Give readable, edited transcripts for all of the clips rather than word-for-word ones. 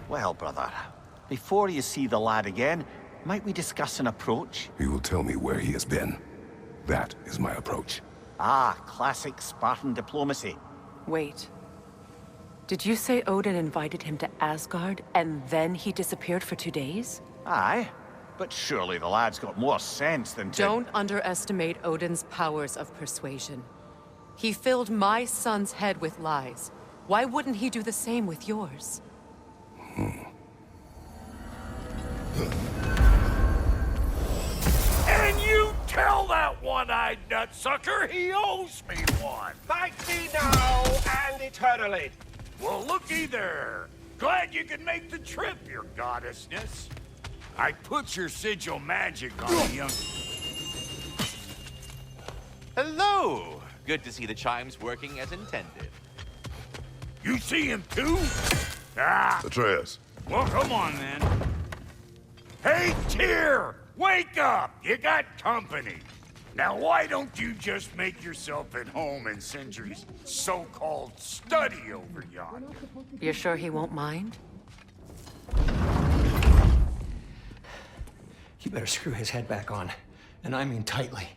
Well, brother, before you see the lad again, might we discuss an approach? He will tell me where he has been. That is my approach. Ah, classic Spartan diplomacy. Wait. Did you say Odin invited him to Asgard, and then he disappeared for 2 days? Aye, but surely the lad's got more sense than to... Don't underestimate Odin's powers of persuasion. He filled my son's head with lies. Why wouldn't he do the same with yours? And you tell that one-eyed nutsucker he owes me one. Thank me now and eternally. Well, looky there. Glad you could make the trip, your goddessness. I put your sigil magic on the young... Hello! Good to see the chimes working as intended. You see him too? Ah, Atreus. well, come on then. Hey, Tyr! Wake up! You got company. Now, why don't you just make yourself at home in Sindri's so-called study over yonder? You're sure he won't mind? You better screw his head back on. And I mean tightly.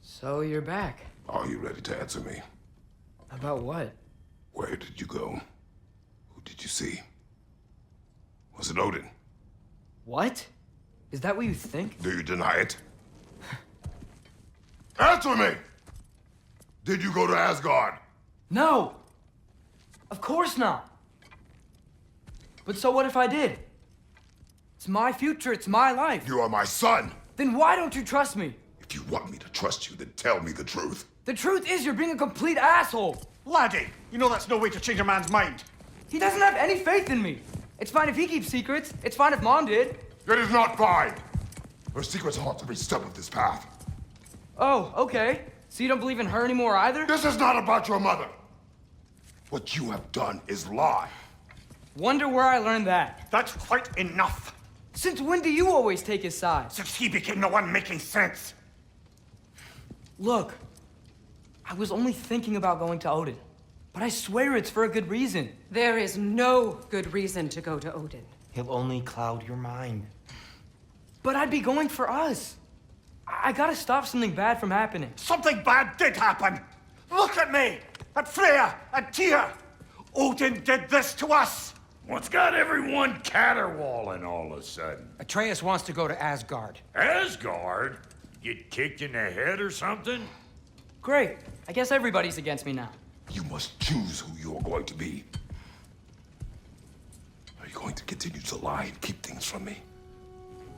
So you're back. Are you ready to answer me? About what? Where did you go? Who did you see? Was it Odin? What? Is that what you think? Do you deny it? Answer me! Did you go to Asgard? No! Of course not! But so what if I did? It's my future, it's my life. You are my son! Then why don't you trust me? If you want me to trust you, then tell me the truth. The truth is you're being a complete asshole. Laddie, you know that's no way to change a man's mind. He doesn't have any faith in me. It's fine if he keeps secrets. It's fine if Mom did. It is not fine! Her secrets haunt every step of this path. Oh, okay. So you don't believe in her anymore either? This is not about your mother! What you have done is lie. Wonder where I learned that. That's quite enough. Since when do you always take his side? Since he became the one making sense. Look, I was only thinking about going to Odin. But I swear it's for a good reason. There is no good reason to go to Odin. He'll only cloud your mind. But I'd be going for us. I gotta stop something bad from happening. Something bad did happen. Look at me, at Freya, at Tyr. Odin did this to us. What's got everyone caterwauling all of a sudden? Atreus wants to go to Asgard. Asgard? Get kicked in the head or something? Great. I guess everybody's against me now. You must choose who you are going to be. Are you going to continue to lie and keep things from me?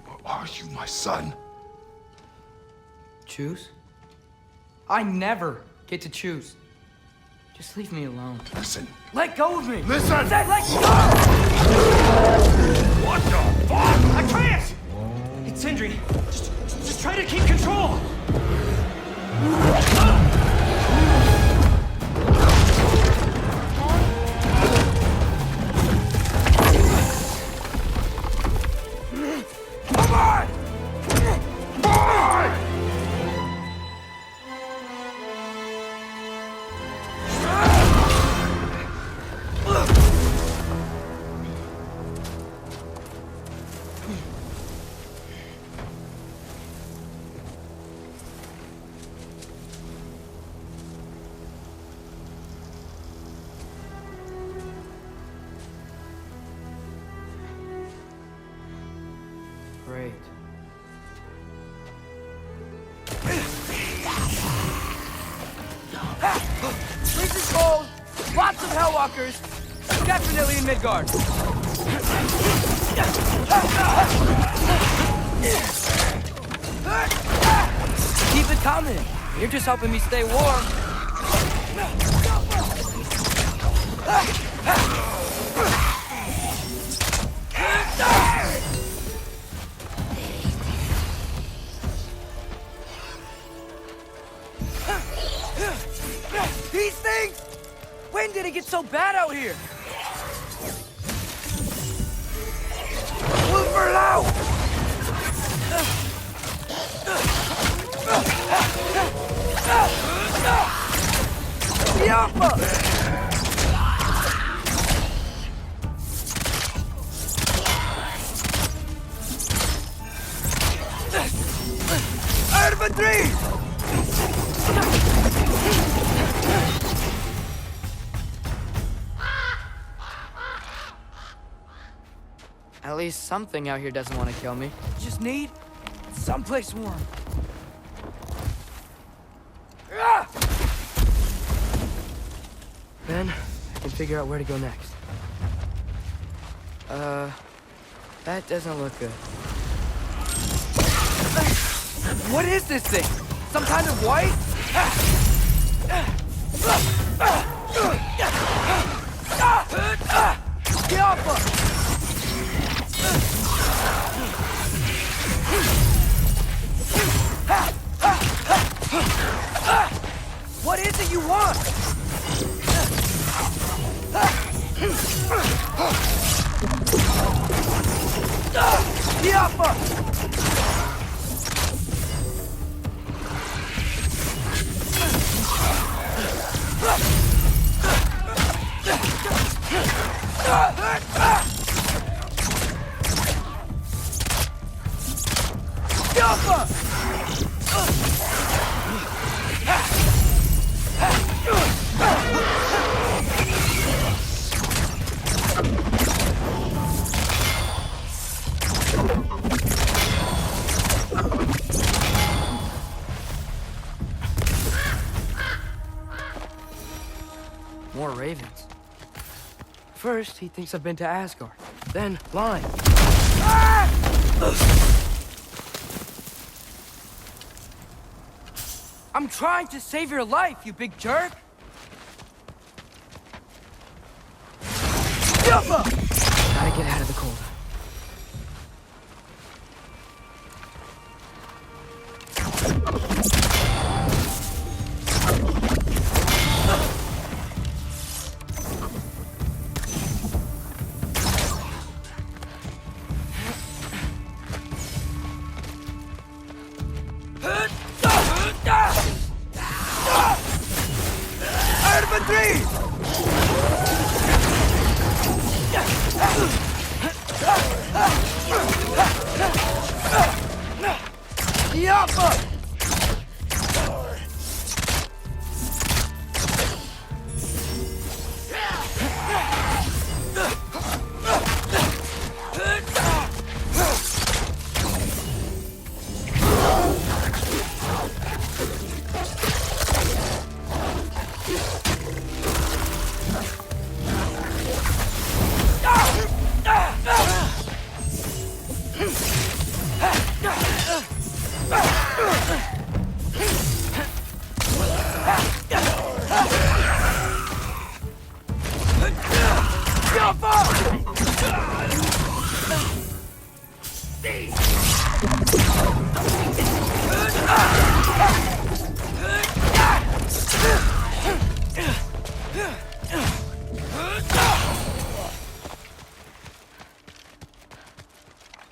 Or are you my son? Choose? I never get to choose. Just leave me alone. Listen. Let go of me! Listen! I said let go! What the fuck? Atreus! It's Sindri. Just try to keep control! Come on! Boy! Great. Breeze is cold, lots of Hellwalkers, definitely in Midgard. Keep it coming. You're just helping me stay warm. These things! When did it get so bad out here? Wilbur Lau! Yappa! Infantry! At least something out here doesn't want to kill me. Just need someplace warm. Then I can figure out where to go next. That doesn't look good. What is this thing? Some kind of white? Get off us! What is it you want? Get off us! More ravens. First, he thinks I've been to Asgard. Then, lying. I'm trying to save your life, you big jerk! Gotta get out of the cold.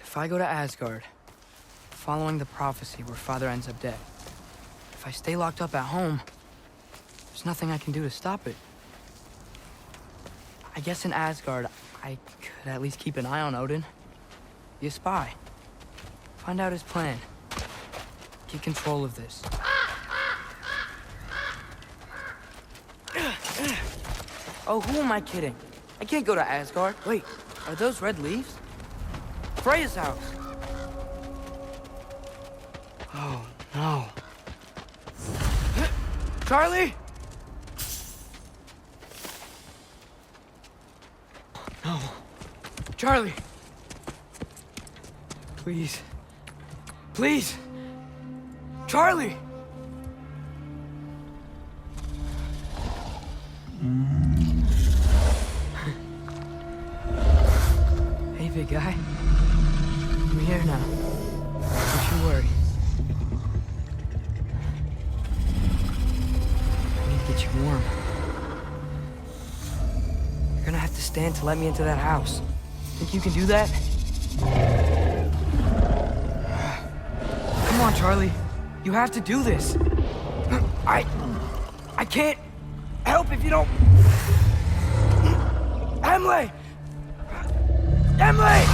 If I go to Asgard, following the prophecy where Father ends up dead, if I stay locked up at home, there's nothing I can do to stop it. I guess in Asgard, I could at least keep an eye on Odin. Be a spy. Find out his plan. Get control of this. Oh, who am I kidding? I can't go to Asgard. Wait, are those red leaves? Freya's house. Oh, no. Charlie? No. Charlie. Please. Please. Charlie. Hey, big guy. I'm here now. Don't you worry. I need to get you warm. You're gonna have to stand to let me into that house. Think you can do that? Come on, Charlie. You have to do this. I can't help if you don't... Emily! Emily!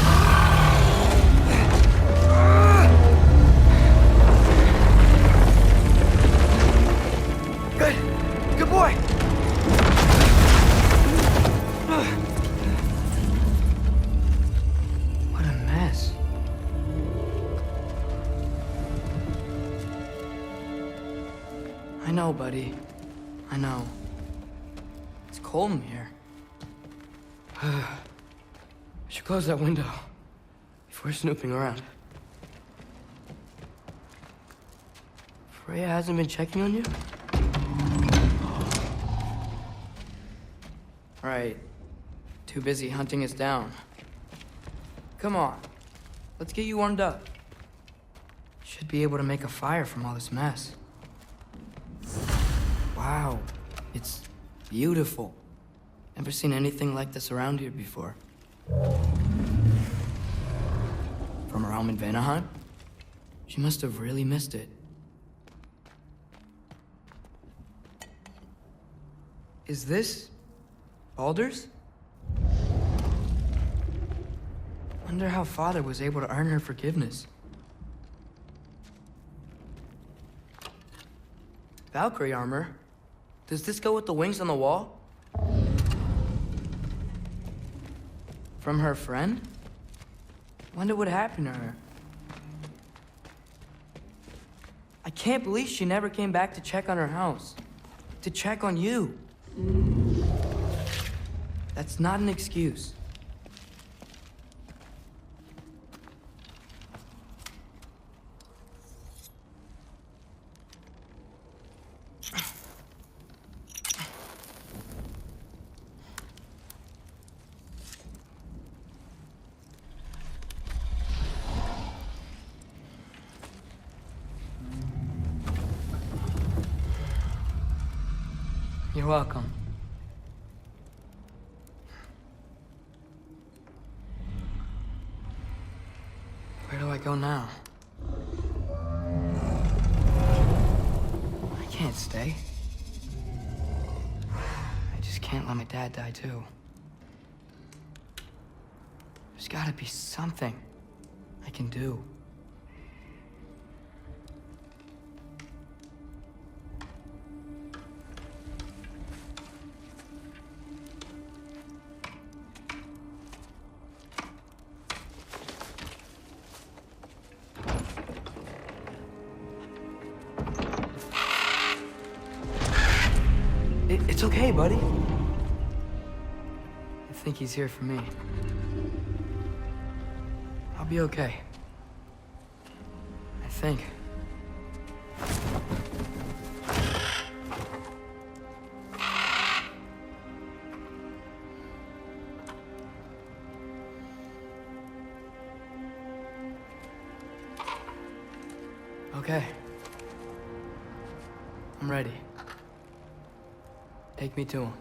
Good. Good boy. What a mess. I know, buddy. I know. It's cold in here. I should close that window before snooping around. Freya hasn't been checking on you? Right. Too busy hunting us down. Come on. Let's get you warmed up. Should be able to make a fire from all this mess. Wow. It's beautiful. Never seen anything like this around here before. From her home in Vanaheim? She must have really missed it. Is this Baldur's? Wonder how Father was able to earn her forgiveness. Valkyrie armor? Does this go with the wings on the wall? From her friend? Wonder what happened to her. I can't believe she never came back to check on her house. To check on you. That's not an excuse. You're welcome. Where do I go now? I can't stay. I just can't let my dad die too. There's gotta be something I can do. It's okay, buddy. I think he's here for me. I'll be okay. I think. Okay. I'm ready. Take me to him.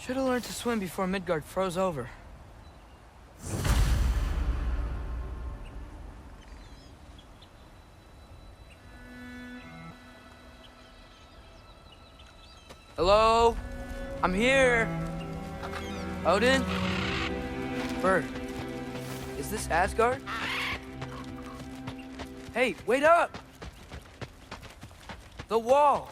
Should have learned to swim before Midgard froze over. Hello? I'm here. Odin? Bird. Is this Asgard? Hey, wait up! The wall!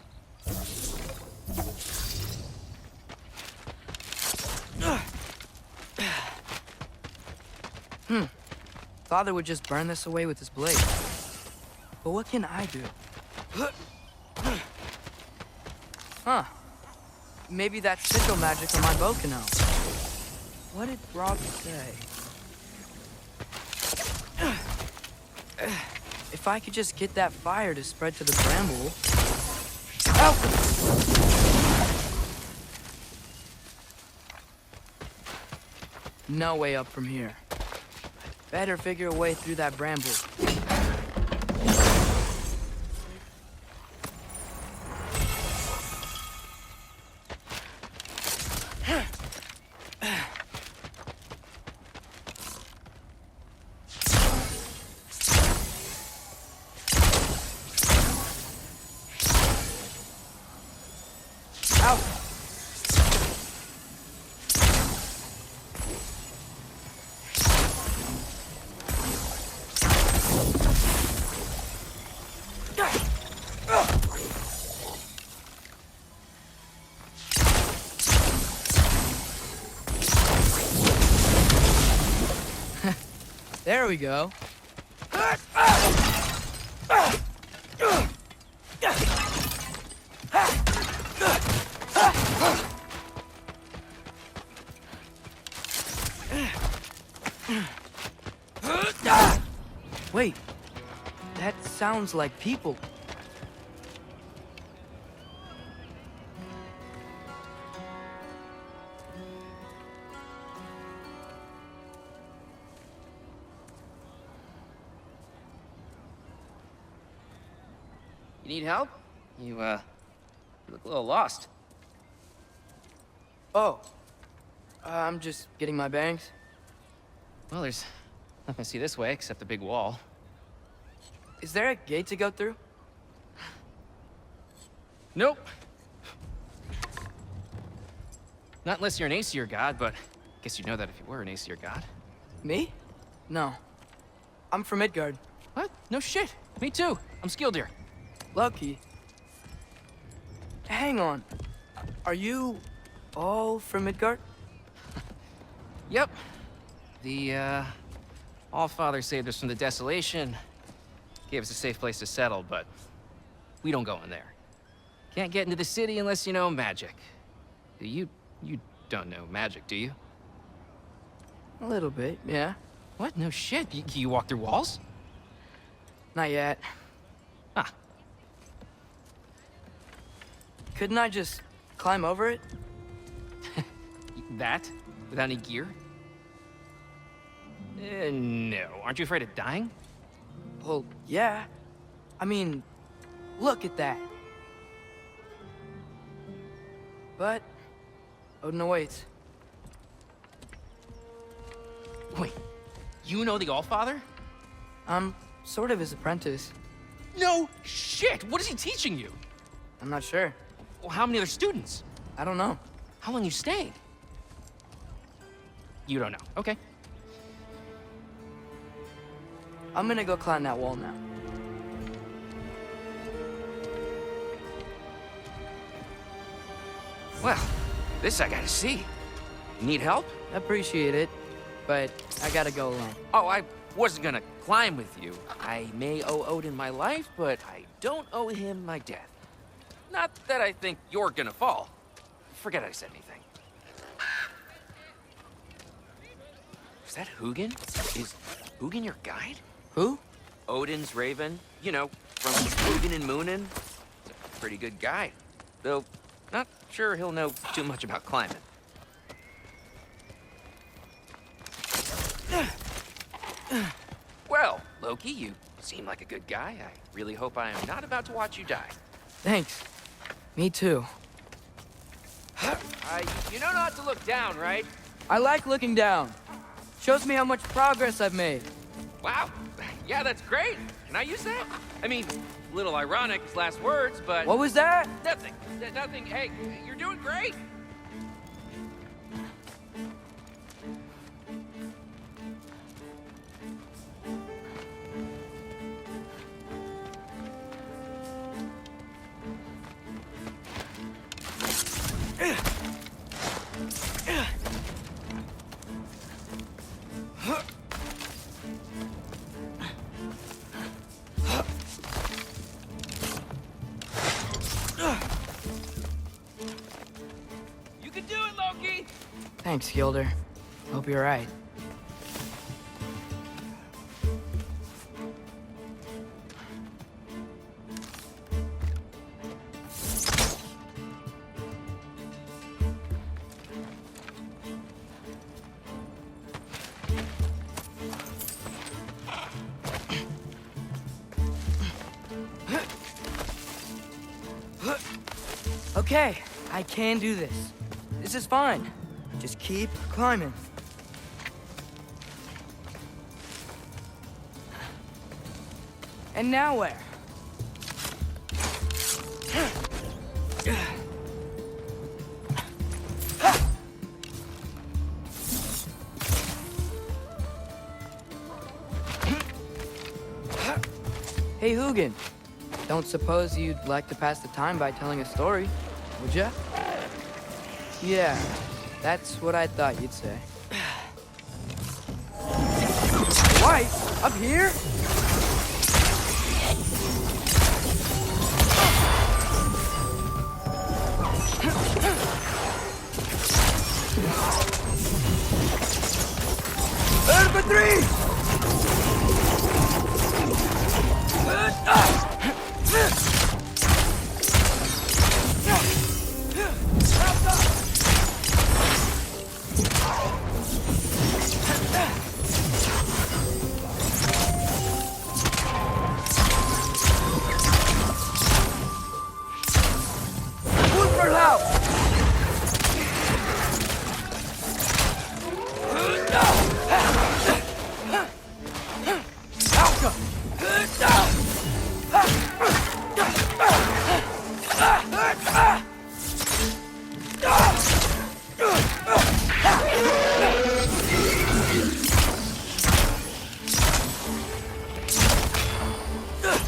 Father would just burn this away with his blade. But what can I do? Huh. Maybe that sigil magic on my bow can help. What did Rob say? If I could just get that fire to spread to the bramble... Ow! No way up from here. Better figure a way through that bramble. There we go. Wait, that sounds like people. You need help? You look a little lost. Oh, I'm just getting my bearings. Well, there's nothing to see this way except the big wall. Is there a gate to go through? Nope. Not unless you're an Aesir god, but I guess you'd know that if you were an Aesir god. Me? No. I'm from Midgard. What? No shit. Me too. I'm skilled here. Lucky. Hang on. Are you all from Midgard? Yep. The, All-Father saved us from the desolation. Gave us a safe place to settle, but we don't go in there. Can't get into the city unless you know magic. You don't know magic, do you? A little bit, yeah. What? No shit. You walk through walls? Not yet. Ah. Couldn't I just climb over it? That? Without any gear? No. Aren't you afraid of dying? Well, yeah. I mean, look at that. But Odin awaits. Wait, you know the All-Father? I'm sort of his apprentice. No shit! What is he teaching you? I'm not sure. Well, how many other students? I don't know. How long you staying? You don't know. Okay. I'm gonna go climb that wall now. Well, this I gotta see. Need help? Appreciate it, but I gotta go alone. Oh, I wasn't gonna climb with you. I may owe Odin my life, but I don't owe him my death. Not that I think you're gonna fall. Forget I said anything. Is that Hugin? Is Hugin your guide? Who? Odin's raven. You know, from Hugin and Moonin. He's a pretty good guide. Though, not sure he'll know too much about climbing. Well, Loki, you seem like a good guy. I really hope I am not about to watch you die. Thanks. Me too. You know not to look down, right? I like looking down. Shows me how much progress I've made. Wow. Yeah, that's great. Can I use that? I mean, a little ironic, his last words, but... What was that? Nothing. Nothing. Hey, you're doing great. Loki! Thanks, Gilder. Hope you're right. Okay, I can do this. This is fine. Just keep climbing. And now where? Hey, Hugin. Don't suppose you'd like to pass the time by telling a story, would ya? Yeah, that's what I thought you'd say. White? Up here? Number 3!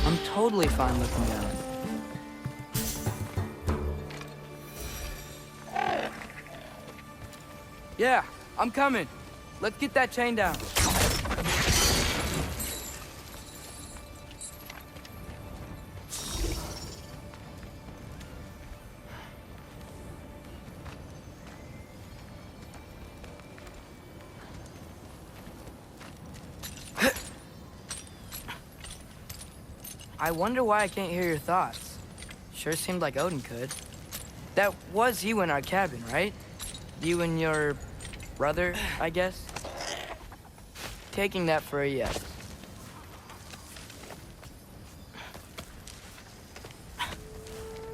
I'm totally fine looking down. Yeah, I'm coming. Let's get that chain down. I wonder why I can't hear your thoughts. Sure seemed like Odin could. That was you in our cabin, right? You and your brother, I guess? Taking that for a yes.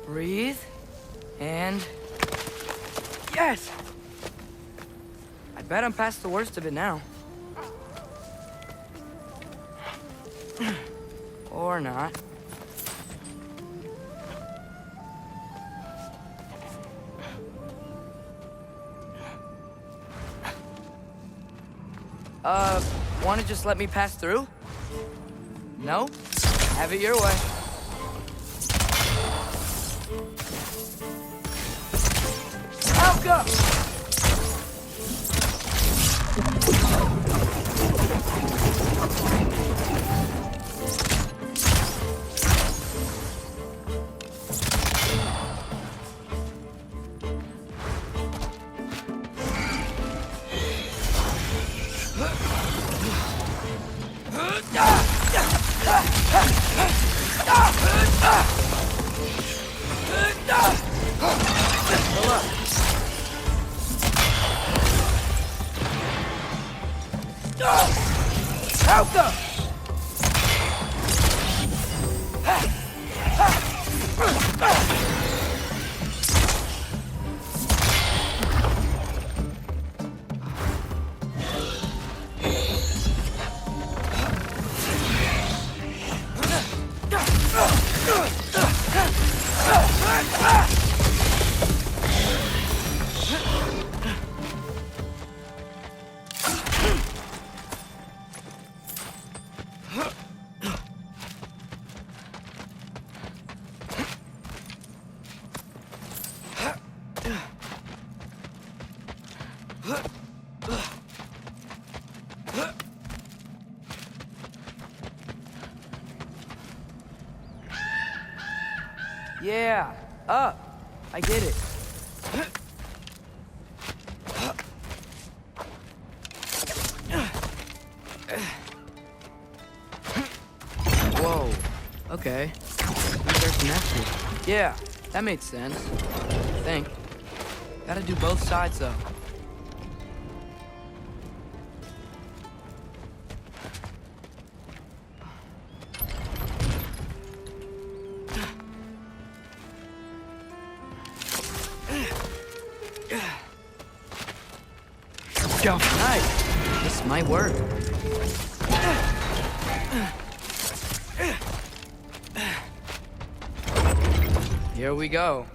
Breathe. And... yes! I bet I'm past the worst of it now. Or not. Wanna just let me pass through? No? Have it your way. I'll go! Yeah, up. I get it. Okay. They're connected. Yeah, that made sense. I think. Gotta do both sides, though. Nice. This might work. Here we go.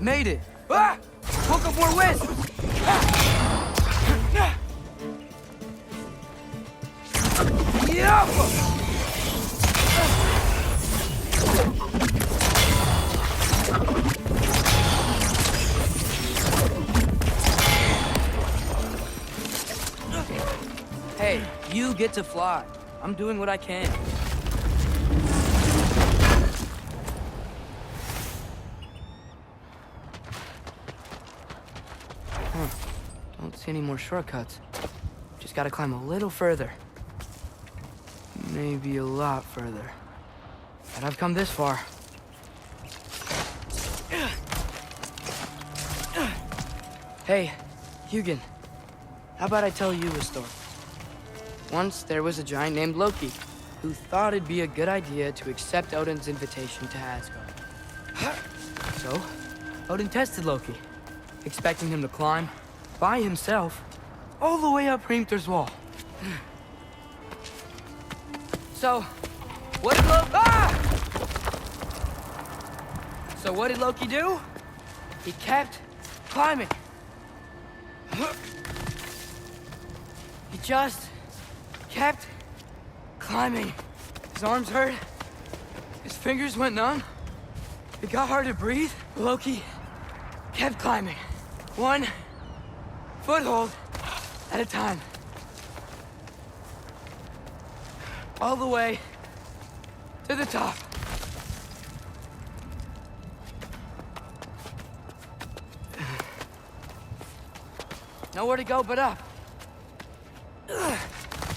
Made it. Woke up more west. Hey, you get to fly. I'm doing what I can. Don't see any more shortcuts. Just gotta climb a little further. Maybe a lot further. But I've come this far. Hey, Hugin. How about I tell you a story? Once there was a giant named Loki who thought it'd be a good idea to accept Odin's invitation to Asgard. So, Odin tested Loki, expecting him to climb by himself all the way up Hrimthur's wall. So, what did Loki do? He kept climbing. He just kept climbing. His arms hurt. His fingers went numb. It got hard to breathe. Loki kept climbing. One foothold at a time. All the way to the top. Nowhere to go but up.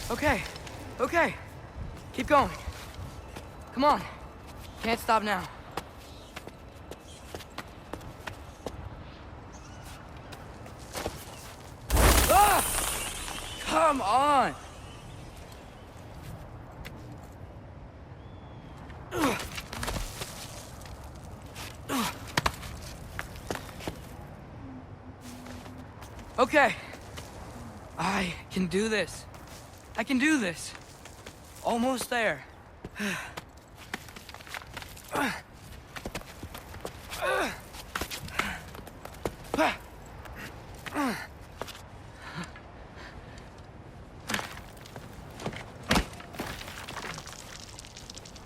Okay, okay. Keep going. Come on. Can't stop now. Come on! Okay. I can do this. I can do this. Almost there.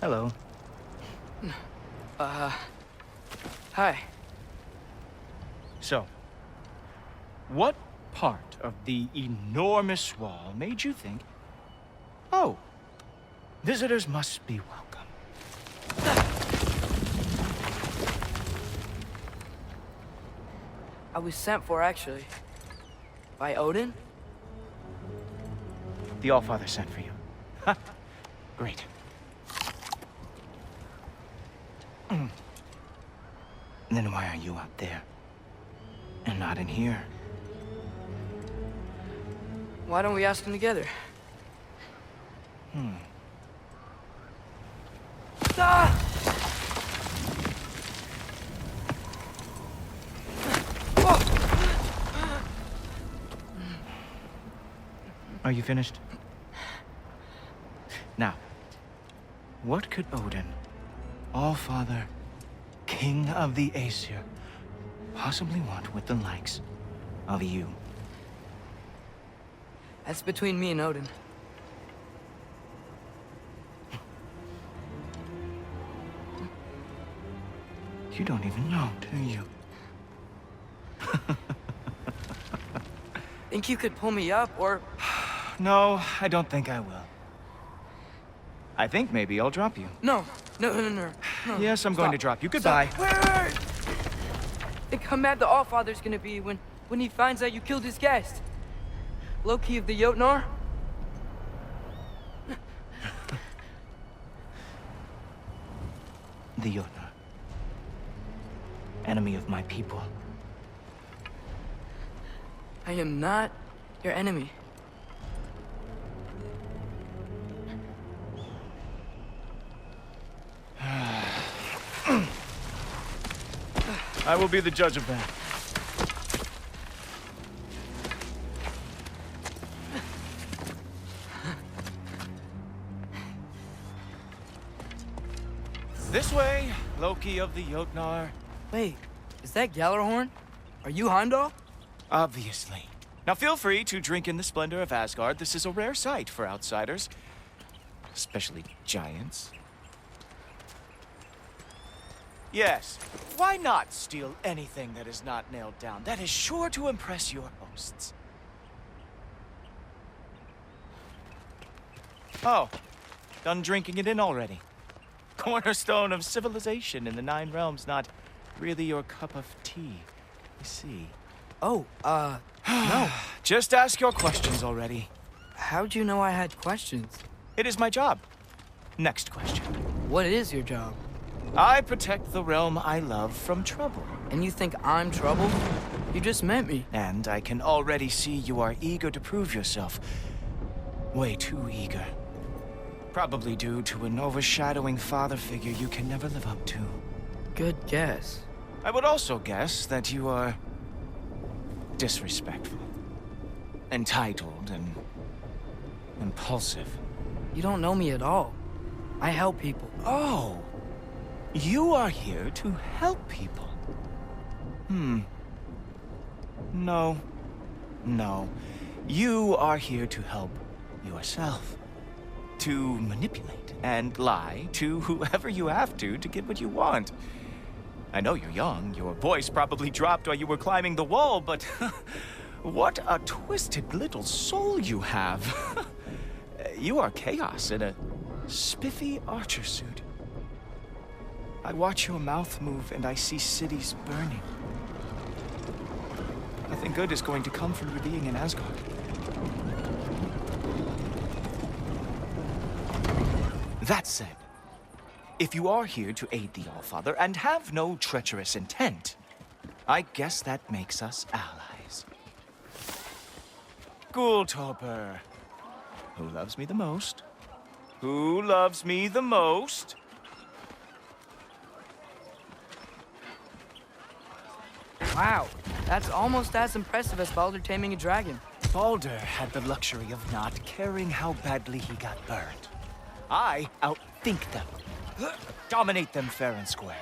Hello. Hi. So, what part of the enormous wall made you think, oh, visitors must be welcome? I was sent for, actually. By Odin? The Allfather sent for you. Ha! Great. Then why are you out there? And not in here? Why don't we ask them together? Ah! Are you finished? Now, what could Odin, Allfather, King of the Aesir, possibly want with the likes of you? That's between me and Odin. You don't even know, do you? Think you could pull me up, or... No, I don't think I will. I think maybe I'll drop you. No. Yes, I'm going to drop you. Goodbye. Stop. Wait. Think how mad the Allfather's gonna be when when he finds out you killed his guest. Loki of the Jotnar? The Jotnar. Enemy of my people. I am not your enemy. I will be the judge of that. This way, Loki of the Jotnar. Wait, is that Gjallarhorn? Are you Heimdall? Obviously. Now feel free to drink in the splendor of Asgard. This is a rare sight for outsiders. Especially giants. Yes, why not steal anything that is not nailed down? That is sure to impress your hosts. Oh, done drinking it in already. Cornerstone of civilization in the Nine Realms, not really your cup of tea, I see. Oh, no. Just ask your questions already. How'd you know I had questions? It is my job. Next question. What is your job? I protect the realm I love from trouble. And you think I'm trouble? You just met me. And I can already see you are eager to prove yourself. Way too eager. Probably due to an overshadowing father figure you can never live up to. Good guess. I would also guess that you are disrespectful, entitled, and impulsive. You don't know me at all. I help people. Oh, you are here to help people. No. You are here to help yourself. To manipulate and lie to whoever you have to get what you want. I know you're young. Your voice probably dropped while you were climbing the wall, but what a twisted little soul you have. You are chaos in a spiffy archer suit. I watch your mouth move and I see cities burning. Nothing good is going to come from your being in Asgard. That said, if you are here to aid the Allfather and have no treacherous intent, I guess that makes us allies. Ghoultoper. Who loves me the most? Who loves me the most? Wow, that's almost as impressive as Baldur taming a dragon. Baldur had the luxury of not caring how badly he got burned. I outthink them. Dominate them fair and square.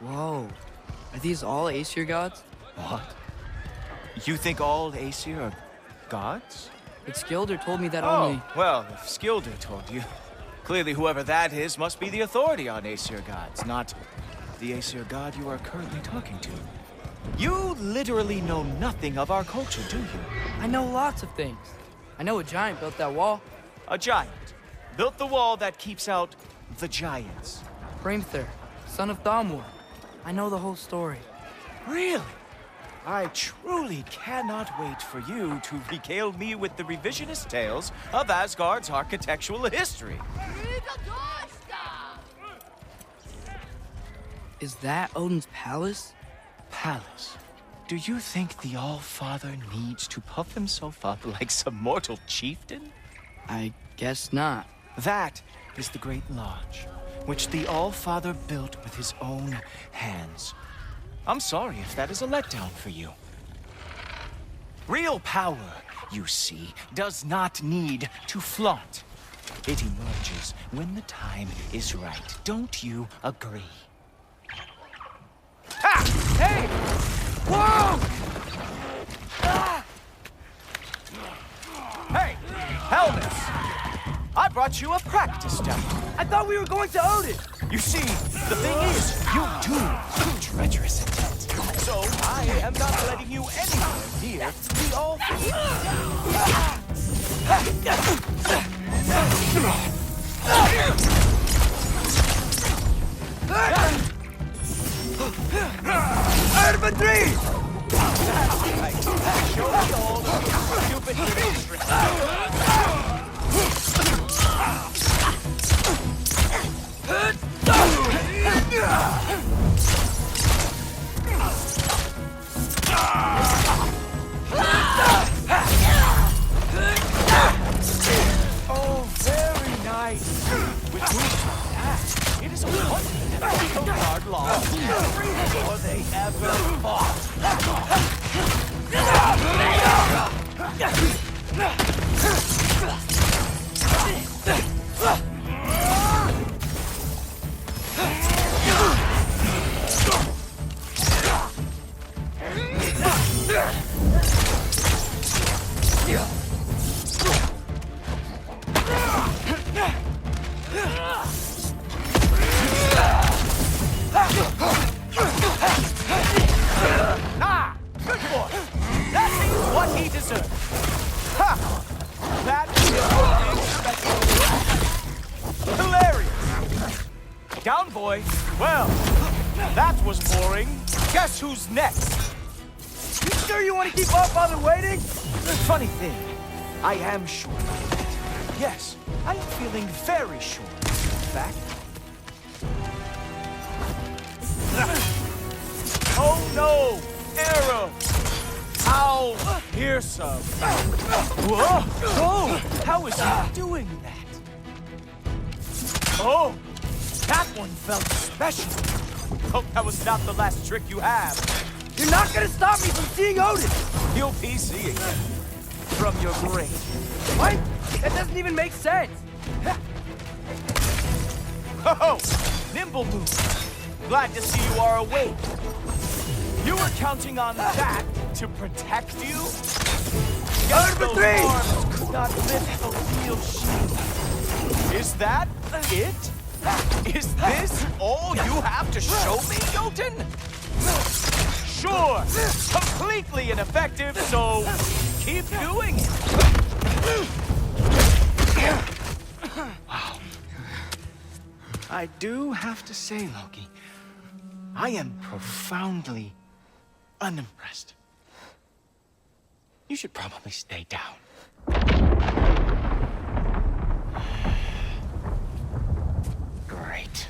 Whoa, are these all Aesir gods? What? You think all Aesir are gods? But Skilder told me that Oh, only... well, if Skilder told you, clearly whoever that is must be the authority on Aesir gods, not the Aesir god you are currently talking to. You literally know nothing of our culture, do you? I know lots of things. I know a giant built that wall. A giant built the wall that keeps out the giants. Hrimthur, son of Thamur. I know the whole story. Really? I truly cannot wait for you to regale me with the revisionist tales of Asgard's architectural history. Is that Odin's palace? Palace? Do you think the All-Father needs to puff himself up like some mortal chieftain? I guess not. That is the Great Lodge, which the All-Father built with his own hands. I'm sorry if that is a letdown for you. Real power, you see, does not need to flaunt. It emerges when the time is right. Don't you agree? Ha! Hey! Whoa! Ah! Hey, helmets! I brought you a practice demo. I thought we were going to Odin! You see, the thing is, you do have treacherous intent. So I am not letting you anywhere near the All-Father. Ah! Good boy! That means what he deserved. Ha! That is hilarious! Down, boy. Well, that was boring. Guess who's next? You sure you want to keep our father waiting? Funny thing, I am sure of that. Yes, I am feeling very sure. In fact. Oh no! Arrow! Ow! Fearsome! Whoa! Whoa! How is he doing that? Oh! That one felt special! Hope that was not the last trick you have. You're not gonna stop me from seeing Odin! You'll be seeing him from your grave. What? That doesn't even make sense! Oh! Nimble move! Glad to see you are awake. You were counting on that to protect you? Guess Number those 3! arms could not lift a real shield. Is that it? Is this all you have to show me, Jotun? Sure, completely ineffective, so keep doing it. Wow. I do have to say, Loki, I am profoundly unimpressed. You should probably stay down. Great.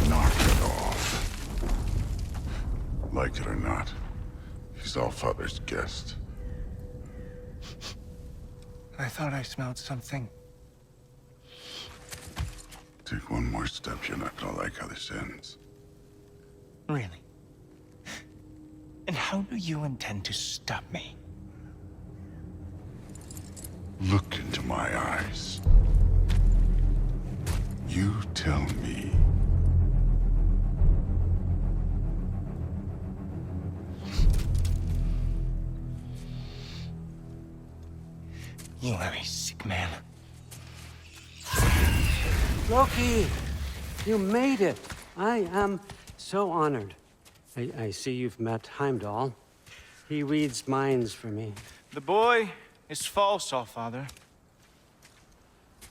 Knock it off. Like it or not, he's Allfather's guest. I thought I smelled something. Take one more step, you're not gonna like how this ends. Really? And how do you intend to stop me? Look into my eyes. You tell me. You are a sick man. Loki, you made it. I am so honored. I see you've met Heimdall. He reads minds for me. The boy is false, Allfather.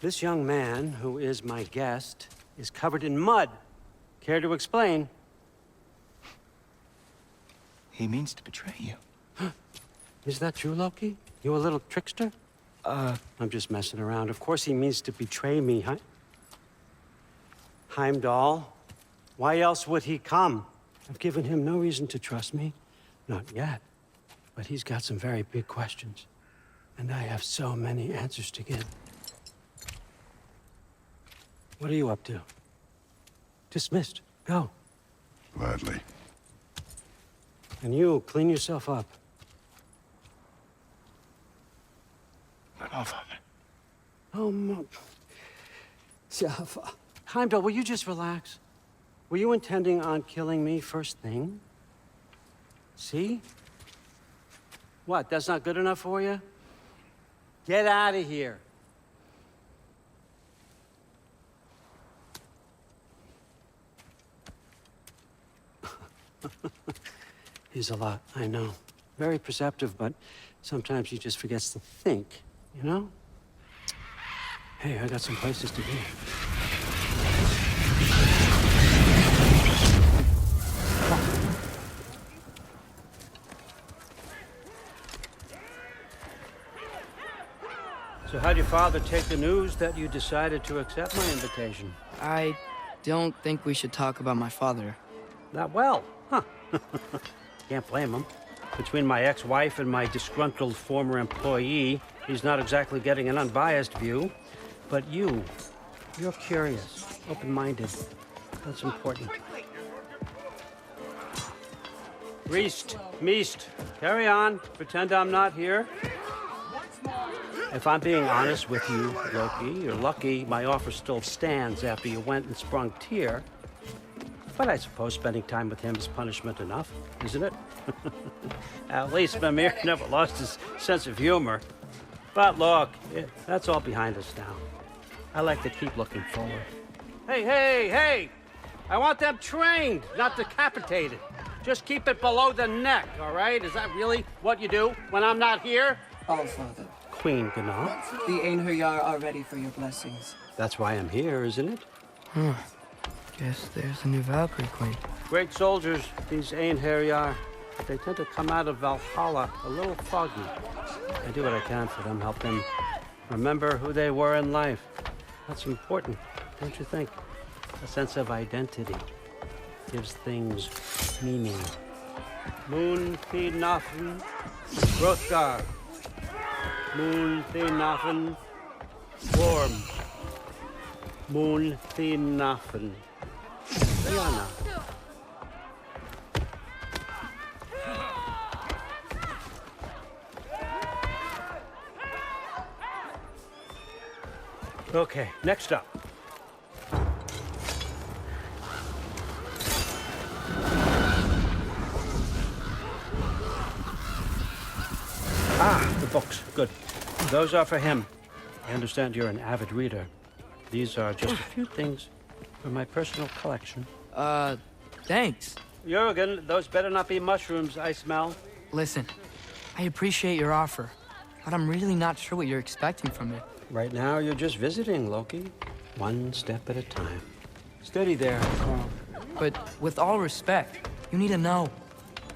This young man, who is my guest, is covered in mud. Care to explain? He means to betray you. Is that true, Loki? You a little trickster? I'm just messing around. Of course he means to betray me, Heimdall. Why else would he come? I've given him no reason to trust me. Not yet. But he's got some very big questions. And I have so many answers to give. What are you up to? Dismissed. Go. Gladly. And you, clean yourself up. But Allfather. Oh, Heimdall, will you just relax? Were you intending on killing me first thing? See? What, that's not good enough for you? Get out of here. He's a lot, I know. Very perceptive, but sometimes he just forgets to think, you know? Hey, I got some places to be. So how'd your father take the news that you decided to accept my invitation? I don't think we should talk about my father. That well, huh? Can't blame him. Between my ex-wife and my disgruntled former employee, he's not exactly getting an unbiased view. But you're curious, open-minded. That's important. Reist, Meest, carry on. Pretend I'm not here. If I'm being honest with you, Loki, you're lucky my offer still stands after you went and sprung Tyr. But I suppose spending time with him is punishment enough, isn't it? At least Mimir never lost his sense of humor. But look, that's all behind us now. I like to keep looking forward. Hey, hey, hey! I want them trained, not decapitated. Just keep it below the neck, all right? Is that really what you do when I'm not here? All Father. Queen Gná. The Einherjar are ready for your blessings. That's why I'm here, isn't it? Guess there's a new Valkyrie Queen. Great soldiers, these Einherjar. They tend to come out of Valhalla a little foggy. I do what I can for them, help them remember who they were in life. That's important, don't you think? A sense of identity gives things meaning. Moon Thinafen, Hrothgar. Moon Thinafen, Worm. Moon Thinafen, Diana. Okay, next up. The books. Good. Those are for him. I understand you're an avid reader. These are just a few things from my personal collection. Thanks. Jurgen, those better not be mushrooms I smell. Listen, I appreciate your offer, but I'm really not sure what you're expecting from me. Right now, you're just visiting, Loki. One step at a time. Steady there, Carl. But with all respect, you need to know,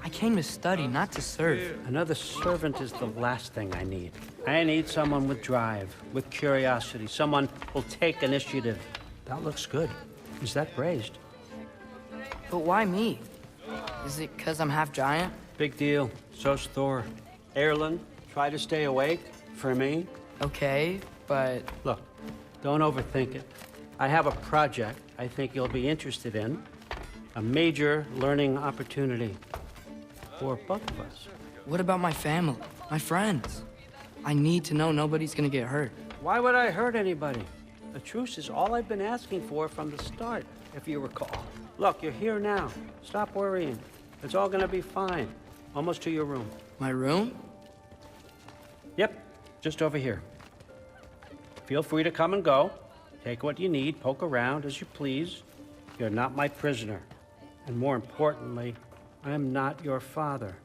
I came to study, not to serve. Another servant is the last thing I need. I need someone with drive, with curiosity, someone who'll take initiative. That looks good. Is that praised? But why me? Is it because I'm half giant? Big deal. So's Thor. Erlen, try to stay awake for me. Okay, but... Look, don't overthink it. I have a project I think you'll be interested in. A major learning opportunity for both of us. What about my family, my friends? I need to know nobody's gonna get hurt. Why would I hurt anybody? A truce is all I've been asking for from the start, if you recall. Look, you're here now. Stop worrying. It's all gonna be fine. Almost to your room. My room? Yep, just over here. Feel free to come and go. Take what you need, poke around as you please. You're not my prisoner. And more importantly, I'm not your father.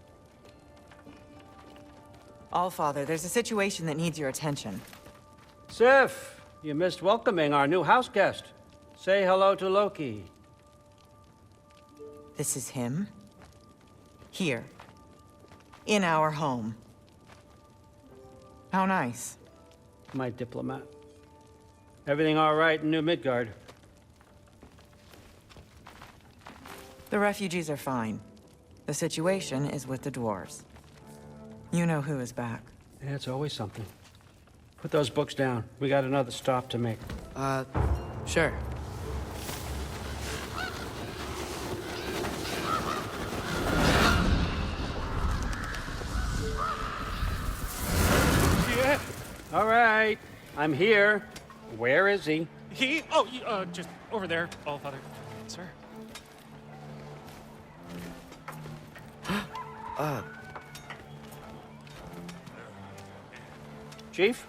All Father, there's a situation that needs your attention. Sif, you missed welcoming our new house guest. Say hello to Loki. This is him. Here. In our home. How nice. My diplomat. Everything all right in New Midgard? The refugees are fine. The situation is with the dwarves. You know who is back. Yeah, it's always something. Put those books down. We got another stop to make. Sure. Yeah. All right. I'm here. Where is he? He? Oh, just over there, All Father. Sir. Chief,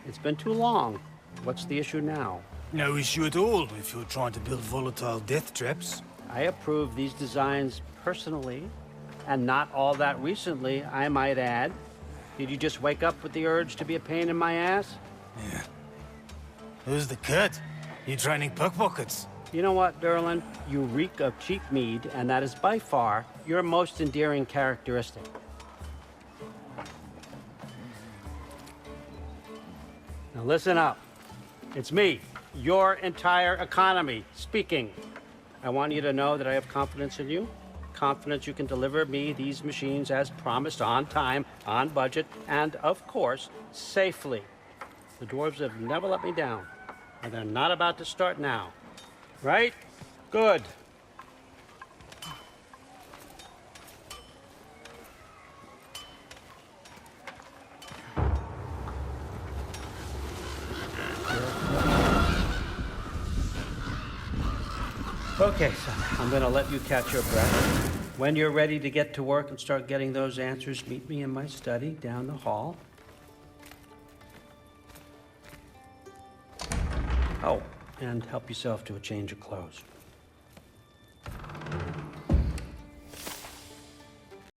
it's been too long. What's the issue now? No issue at all if you're trying to build volatile death traps. I approve these designs personally, and not all that recently, I might add. Did you just wake up with the urge to be a pain in my ass? Yeah. Who's the cut? You training pickpockets? You know what, Derlin? You reek of cheap mead, and that is by far your most endearing characteristic. Now listen up. It's me, your entire economy, speaking. I want you to know that I have confidence in you. Confidence you can deliver me these machines as promised, on time, on budget, and of course, safely. The dwarves have never let me down, and they're not about to start now. Right? Good. Okay, son, I'm gonna let you catch your breath. When you're ready to get to work and start getting those answers, meet me in my study down the hall. Oh, and help yourself to a change of clothes.